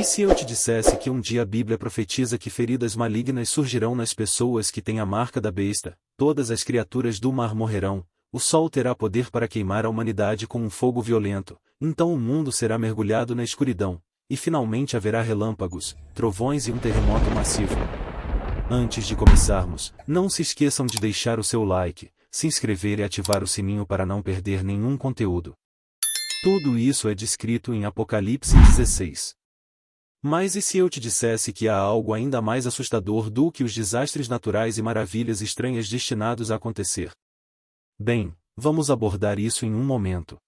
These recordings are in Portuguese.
se eu te dissesse que um dia a Bíblia profetiza que feridas malignas surgirão nas pessoas que têm a marca da besta, todas as criaturas do mar morrerão, o sol terá poder para queimar a humanidade com um fogo violento, então o mundo será mergulhado na escuridão, e finalmente haverá relâmpagos, trovões e um terremoto massivo. Antes de começarmos, não se esqueçam de deixar o seu like, se inscrever e ativar o sininho para não perder nenhum conteúdo. Tudo isso é descrito em Apocalipse 16. Mas e se eu te dissesse que há algo ainda mais assustador do que os desastres naturais e maravilhas estranhas destinados a acontecer? Bem, vamos abordar isso em um momento.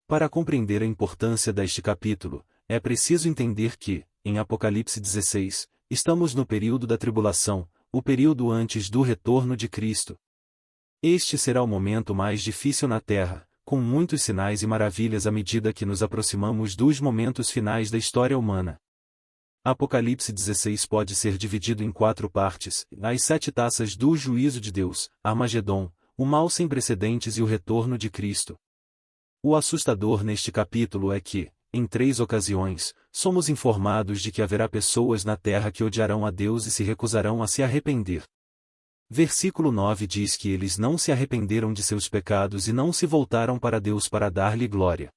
Para compreender a importância deste capítulo, é preciso entender que, em Apocalipse 16, estamos no período da tribulação, o período antes do retorno de Cristo. Este será o momento mais difícil na Terra, com muitos sinais e maravilhas à medida que nos aproximamos dos momentos finais da história humana. Apocalipse 16 pode ser dividido em 4 partes: as 7 taças do juízo de Deus, Armagedon, o mal sem precedentes e o retorno de Cristo. O assustador neste capítulo é que, em 3 ocasiões, somos informados de que haverá pessoas na terra que odiarão a Deus e se recusarão a se arrepender. Versículo 9 diz que eles não se arrependeram de seus pecados e não se voltaram para Deus para dar-lhe glória.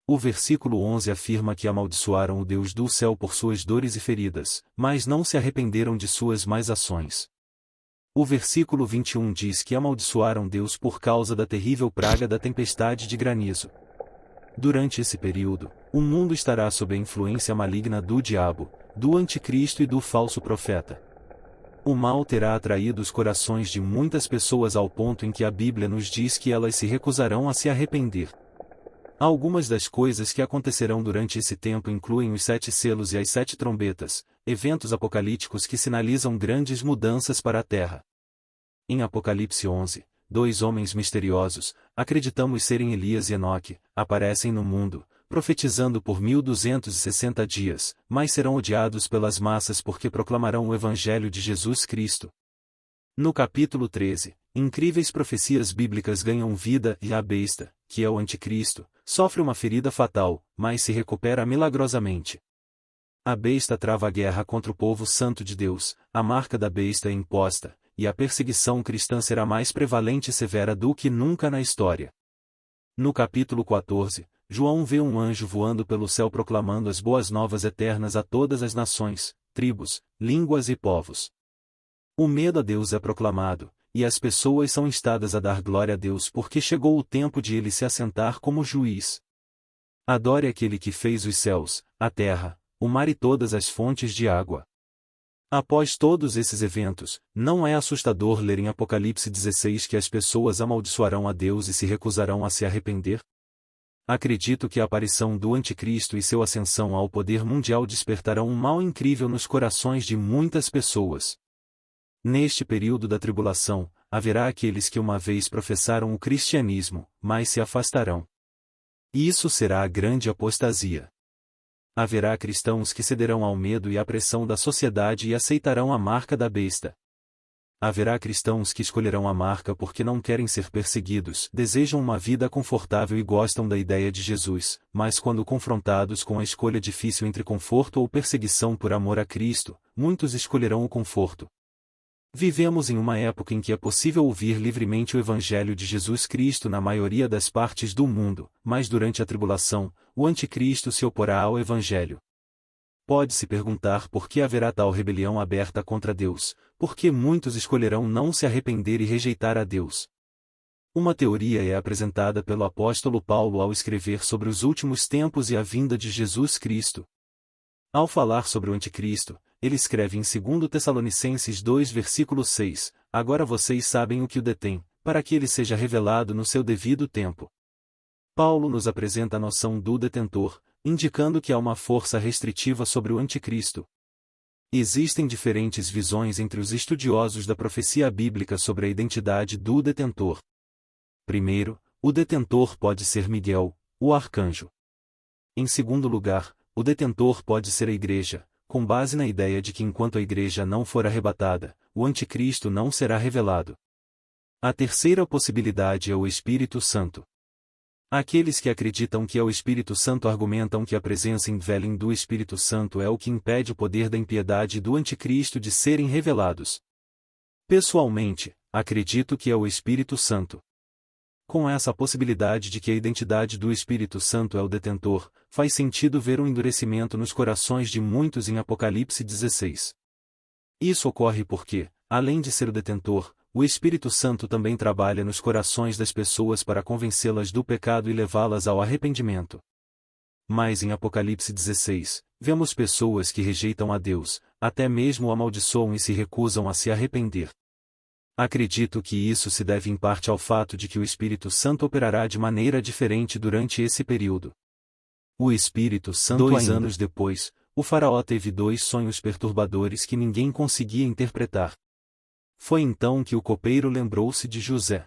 O versículo 11 afirma que amaldiçoaram o Deus do céu por suas dores e feridas, mas não se arrependeram de suas más ações. O versículo 21 diz que amaldiçoaram Deus por causa da terrível praga da tempestade de granizo. Durante esse período, o mundo estará sob a influência maligna do diabo, do anticristo e do falso profeta. O mal terá atraído os corações de muitas pessoas ao ponto em que a Bíblia nos diz que elas se recusarão a se arrepender. Algumas das coisas que acontecerão durante esse tempo incluem os 7 selos e as 7 trombetas, eventos apocalípticos que sinalizam grandes mudanças para a Terra. Em Apocalipse 11, 2 homens misteriosos, acreditamos serem Elias e Enoque, aparecem no mundo, profetizando por 1260 dias, mas serão odiados pelas massas porque proclamarão o Evangelho de Jesus Cristo. No capítulo 13, incríveis profecias bíblicas ganham vida e a besta, que é o anticristo, sofre uma ferida fatal, mas se recupera milagrosamente. A besta trava a guerra contra o povo santo de Deus, a marca da besta é imposta, e a perseguição cristã será mais prevalente e severa do que nunca na história. No capítulo 14, João vê um anjo voando pelo céu proclamando as boas novas eternas a todas as nações, tribos, línguas e povos. O medo a Deus é proclamado, e as pessoas são instadas a dar glória a Deus porque chegou o tempo de ele se assentar como juiz. Adore aquele que fez os céus, a terra, o mar e todas as fontes de água. Após todos esses eventos, não é assustador ler em Apocalipse 16 que as pessoas amaldiçoarão a Deus e se recusarão a se arrepender? Acredito que a aparição do Anticristo e sua ascensão ao poder mundial despertarão um mal incrível nos corações de muitas pessoas. Neste período da tribulação, haverá aqueles que uma vez professaram o cristianismo, mas se afastarão. Isso será a grande apostasia. Haverá cristãos que cederão ao medo e à pressão da sociedade e aceitarão a marca da besta. Haverá cristãos que escolherão a marca porque não querem ser perseguidos, desejam uma vida confortável e gostam da ideia de Jesus, mas quando confrontados com a escolha difícil entre conforto ou perseguição por amor a Cristo, muitos escolherão o conforto. Vivemos em uma época em que é possível ouvir livremente o Evangelho de Jesus Cristo na maioria das partes do mundo, mas durante a tribulação, o anticristo se oporá ao Evangelho. Pode-se perguntar por que haverá tal rebelião aberta contra Deus, porque muitos escolherão não se arrepender e rejeitar a Deus. Uma teoria é apresentada pelo apóstolo Paulo ao escrever sobre os últimos tempos e a vinda de Jesus Cristo. Ao falar sobre o anticristo, ele escreve em 2 Tessalonicenses 2 versículo 6, agora vocês sabem o que o detém, para que ele seja revelado no seu devido tempo. Paulo nos apresenta a noção do detentor, indicando que há uma força restritiva sobre o anticristo. Existem diferentes visões entre os estudiosos da profecia bíblica sobre a identidade do detentor. Primeiro, o detentor pode ser Miguel, o arcanjo. Em segundo lugar, o detentor pode ser a igreja, com base na ideia de que enquanto a igreja não for arrebatada, o anticristo não será revelado. A terceira possibilidade é o Espírito Santo. Aqueles que acreditam que é o Espírito Santo argumentam que a presença indwelling do Espírito Santo é o que impede o poder da impiedade e do anticristo de serem revelados. Pessoalmente, acredito que é o Espírito Santo. Com essa possibilidade de que a identidade do Espírito Santo é o detentor, faz sentido ver um endurecimento nos corações de muitos em Apocalipse 16. Isso ocorre porque, além de ser o detentor, o Espírito Santo também trabalha nos corações das pessoas para convencê-las do pecado e levá-las ao arrependimento. Mas em Apocalipse 16, vemos pessoas que rejeitam a Deus, até mesmo o amaldiçoam e se recusam a se arrepender. Acredito que isso se deve em parte ao fato de que o Espírito Santo operará de maneira diferente durante esse período. O Espírito Santo 2 anos depois, o faraó teve 2 sonhos perturbadores que ninguém conseguia interpretar. Foi então que o copeiro lembrou-se de José.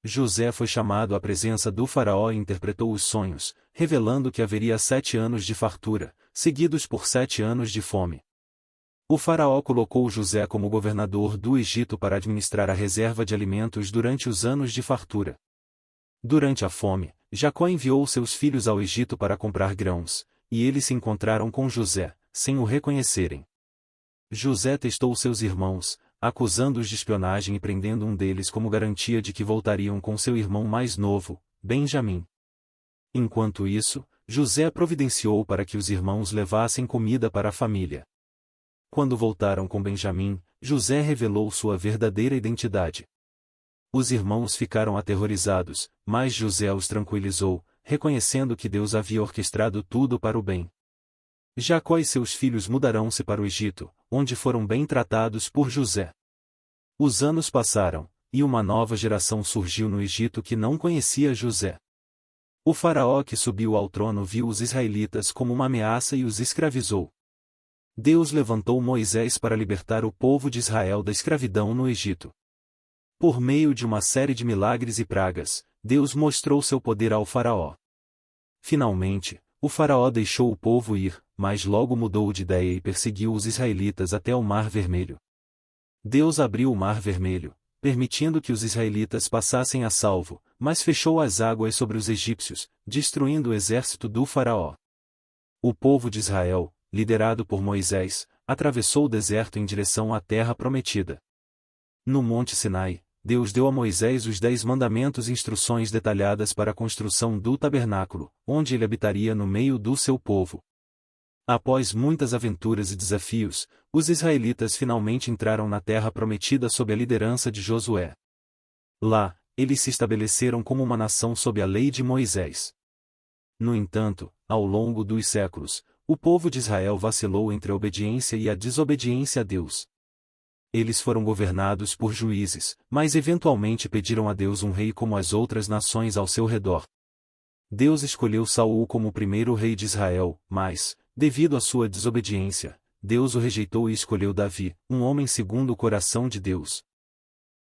José foi chamado à presença do faraó e interpretou os sonhos, revelando que haveria 7 anos de fartura, seguidos por 7 anos de fome. O faraó colocou José como governador do Egito para administrar a reserva de alimentos durante os anos de fartura. Durante a fome, Jacó enviou seus filhos ao Egito para comprar grãos, e eles se encontraram com José, sem o reconhecerem. José testou seus irmãos, acusando-os de espionagem e prendendo um deles como garantia de que voltariam com seu irmão mais novo, Benjamim. Enquanto isso, José providenciou para que os irmãos levassem comida para a família. Quando voltaram com Benjamim, José revelou sua verdadeira identidade. Os irmãos ficaram aterrorizados, mas José os tranquilizou, reconhecendo que Deus havia orquestrado tudo para o bem. Jacó e seus filhos mudarão-se para o Egito, onde foram bem tratados por José. Os anos passaram, e uma nova geração surgiu no Egito que não conhecia José. O faraó que subiu ao trono viu os israelitas como uma ameaça e os escravizou. Deus levantou Moisés para libertar o povo de Israel da escravidão no Egito. Por meio de uma série de milagres e pragas, Deus mostrou seu poder ao faraó. Finalmente, o faraó deixou o povo ir, mas logo mudou de ideia e perseguiu os israelitas até o Mar Vermelho. Deus abriu o Mar Vermelho, permitindo que os israelitas passassem a salvo, mas fechou as águas sobre os egípcios, destruindo o exército do faraó. O povo de Israel, liderado por Moisés, atravessou o deserto em direção à terra prometida. No Monte Sinai, Deus deu a Moisés os 10 mandamentos e instruções detalhadas para a construção do tabernáculo, onde ele habitaria no meio do seu povo. Após muitas aventuras e desafios, os israelitas finalmente entraram na terra prometida sob a liderança de Josué. Lá, eles se estabeleceram como uma nação sob a lei de Moisés. No entanto, ao longo dos séculos, o povo de Israel vacilou entre a obediência e a desobediência a Deus. Eles foram governados por juízes, mas eventualmente pediram a Deus um rei como as outras nações ao seu redor. Deus escolheu Saul como o primeiro rei de Israel, mas, devido à sua desobediência, Deus o rejeitou e escolheu Davi, um homem segundo o coração de Deus.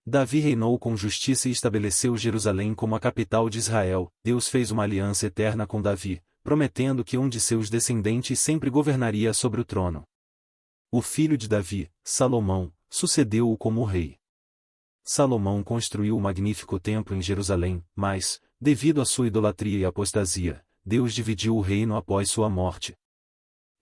Davi reinou com justiça e estabeleceu Jerusalém como a capital de Israel. Deus fez uma aliança eterna com Davi, prometendo que um de seus descendentes sempre governaria sobre o trono. O filho de Davi, Salomão, sucedeu-o como rei. Salomão construiu o magnífico templo em Jerusalém, mas, devido à sua idolatria e apostasia, Deus dividiu o reino após sua morte.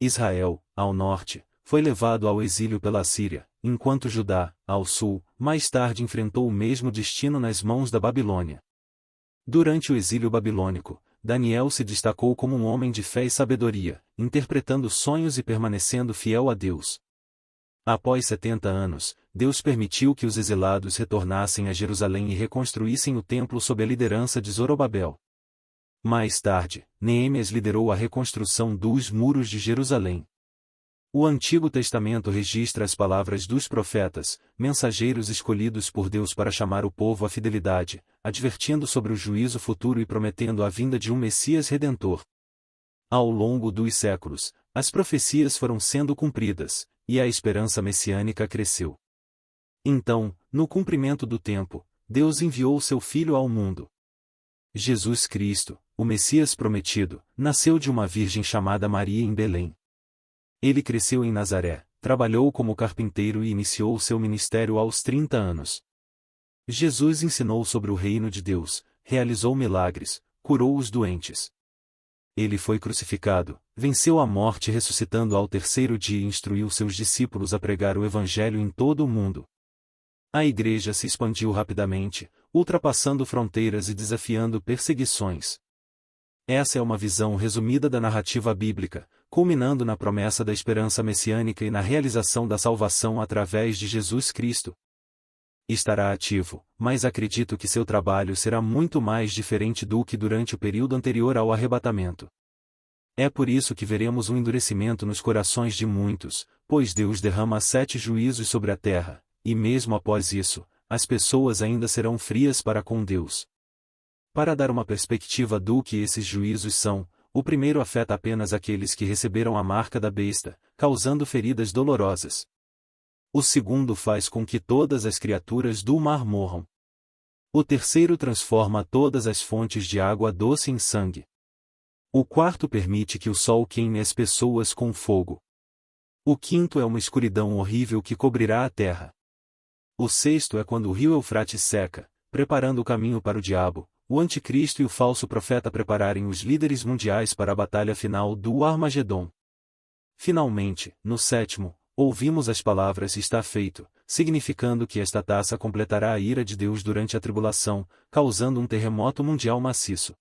Israel, ao norte, foi levado ao exílio pela Assíria, enquanto Judá, ao sul, mais tarde enfrentou o mesmo destino nas mãos da Babilônia. Durante o exílio babilônico, Daniel se destacou como um homem de fé e sabedoria, interpretando sonhos e permanecendo fiel a Deus. Após 70 anos, Deus permitiu que os exilados retornassem a Jerusalém e reconstruíssem o templo sob a liderança de Zorobabel. Mais tarde, Neemias liderou a reconstrução dos muros de Jerusalém. O Antigo Testamento registra as palavras dos profetas, mensageiros escolhidos por Deus para chamar o povo à fidelidade, advertindo sobre o juízo futuro e prometendo a vinda de um Messias Redentor. Ao longo dos séculos, as profecias foram sendo cumpridas, e a esperança messiânica cresceu. Então, no cumprimento do tempo, Deus enviou seu Filho ao mundo. Jesus Cristo, o Messias prometido, nasceu de uma virgem chamada Maria em Belém. Ele cresceu em Nazaré, trabalhou como carpinteiro e iniciou seu ministério aos 30 anos. Jesus ensinou sobre o reino de Deus, realizou milagres, curou os doentes. Ele foi crucificado, venceu a morte ressuscitando ao terceiro dia e instruiu seus discípulos a pregar o Evangelho em todo o mundo. A Igreja se expandiu rapidamente, ultrapassando fronteiras e desafiando perseguições. Essa é uma visão resumida da narrativa bíblica, culminando na promessa da esperança messiânica e na realização da salvação através de Jesus Cristo. Estará ativo, mas acredito que seu trabalho será muito mais diferente do que durante o período anterior ao arrebatamento. É por isso que veremos um endurecimento nos corações de muitos, pois Deus derrama 7 juízos sobre a terra, e mesmo após isso, as pessoas ainda serão frias para com Deus. Para dar uma perspectiva do que esses juízos são, o primeiro afeta apenas aqueles que receberam a marca da besta, causando feridas dolorosas. O segundo faz com que todas as criaturas do mar morram. O terceiro transforma todas as fontes de água doce em sangue. O quarto permite que o sol queime as pessoas com fogo. O quinto é uma escuridão horrível que cobrirá a terra. O sexto é quando o rio Eufrates seca, preparando o caminho para o diabo, o anticristo e o falso profeta prepararem os líderes mundiais para a batalha final do Armagedon. Finalmente, no sétimo, ouvimos as palavras "está feito", significando que esta taça completará a ira de Deus durante a tribulação, causando um terremoto mundial maciço.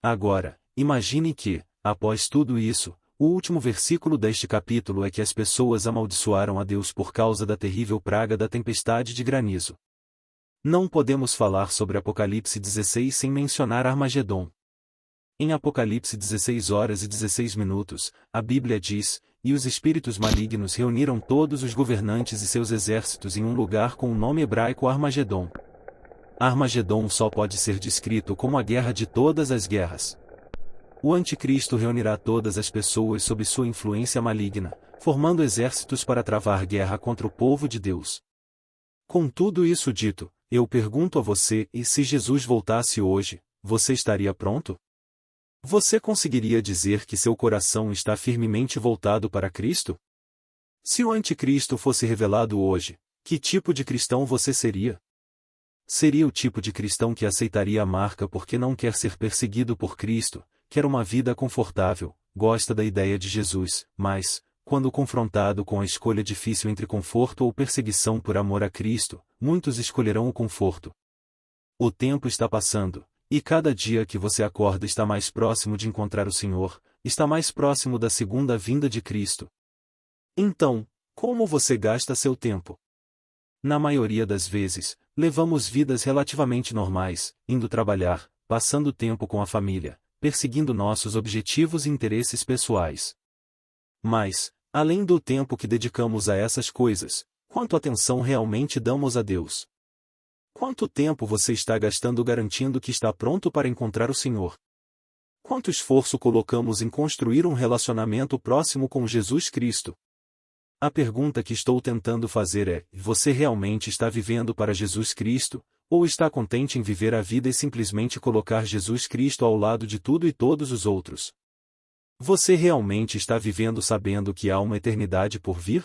Agora, imagine que, após tudo isso, o último versículo deste capítulo é que as pessoas amaldiçoaram a Deus por causa da terrível praga da tempestade de granizo. Não podemos falar sobre Apocalipse 16 sem mencionar Armagedon. Em Apocalipse 16h16, a Bíblia diz: "E os espíritos malignos reuniram todos os governantes e seus exércitos em um lugar com o nome hebraico Armagedon." Armagedon só pode ser descrito como a guerra de todas as guerras. O anticristo reunirá todas as pessoas sob sua influência maligna, formando exércitos para travar guerra contra o povo de Deus. Com tudo isso dito, eu pergunto a você: e se Jesus voltasse hoje, você estaria pronto? Você conseguiria dizer que seu coração está firmemente voltado para Cristo? Se o anticristo fosse revelado hoje, que tipo de cristão você seria? Seria o tipo de cristão que aceitaria a marca porque não quer ser perseguido por Cristo, quer uma vida confortável, gosta da ideia de Jesus, mas, quando confrontado com a escolha difícil entre conforto ou perseguição por amor a Cristo, muitos escolherão o conforto. O tempo está passando, e cada dia que você acorda está mais próximo de encontrar o Senhor, está mais próximo da segunda vinda de Cristo. Então, como você gasta seu tempo? Na maioria das vezes, levamos vidas relativamente normais, indo trabalhar, passando tempo com a família, perseguindo nossos objetivos e interesses pessoais. Mas, além do tempo que dedicamos a essas coisas, quanto atenção realmente damos a Deus? Quanto tempo você está gastando garantindo que está pronto para encontrar o Senhor? Quanto esforço colocamos em construir um relacionamento próximo com Jesus Cristo? A pergunta que estou tentando fazer é: você realmente está vivendo para Jesus Cristo, ou está contente em viver a vida e simplesmente colocar Jesus Cristo ao lado de tudo e todos os outros? Você realmente está vivendo sabendo que há uma eternidade por vir?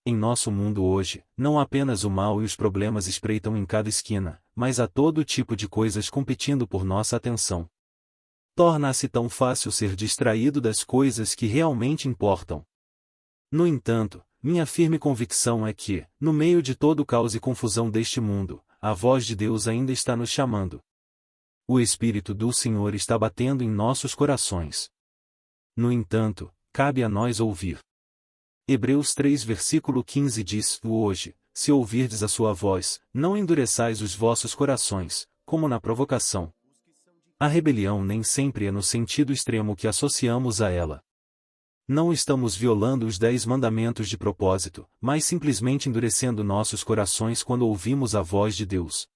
Em nosso mundo hoje, não apenas o mal e os problemas espreitam em cada esquina, mas há todo tipo de coisas competindo por nossa atenção. Torna-se tão fácil ser distraído das coisas que realmente importam. No entanto, minha firme convicção é que, no meio de todo o caos e confusão deste mundo, a voz de Deus ainda está nos chamando. O Espírito do Senhor está batendo em nossos corações. No entanto, cabe a nós ouvir. Hebreus 3 versículo 15 diz: "Hoje, se ouvirdes a sua voz, não endureçais os vossos corações, como na provocação." A rebelião nem sempre é no sentido extremo que associamos a ela. Não estamos violando os 10 mandamentos de propósito, mas simplesmente endurecendo nossos corações quando ouvimos a voz de Deus.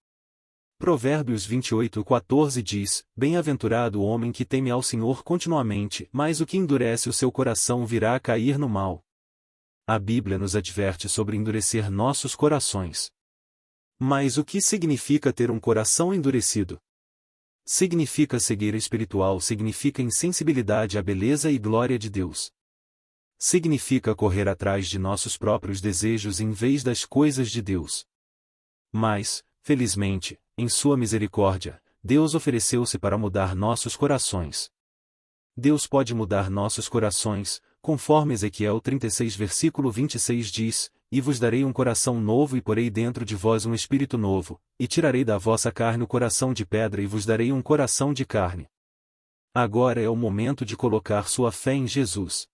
Provérbios 28:14 diz: "Bem-aventurado o homem que teme ao Senhor continuamente, mas o que endurece o seu coração virá a cair no mal." A Bíblia nos adverte sobre endurecer nossos corações. Mas o que significa ter um coração endurecido? Significa cegueira espiritual, significa insensibilidade à beleza e glória de Deus. Significa correr atrás de nossos próprios desejos em vez das coisas de Deus. Mas, felizmente, em sua misericórdia, Deus ofereceu-se para mudar nossos corações. Deus pode mudar nossos corações, conforme Ezequiel 36 versículo 26 diz, e vos darei um coração novo e porei dentro de vós um espírito novo, e tirarei da vossa carne o coração de pedra e vos darei um coração de carne. Agora é o momento de colocar sua fé em Jesus.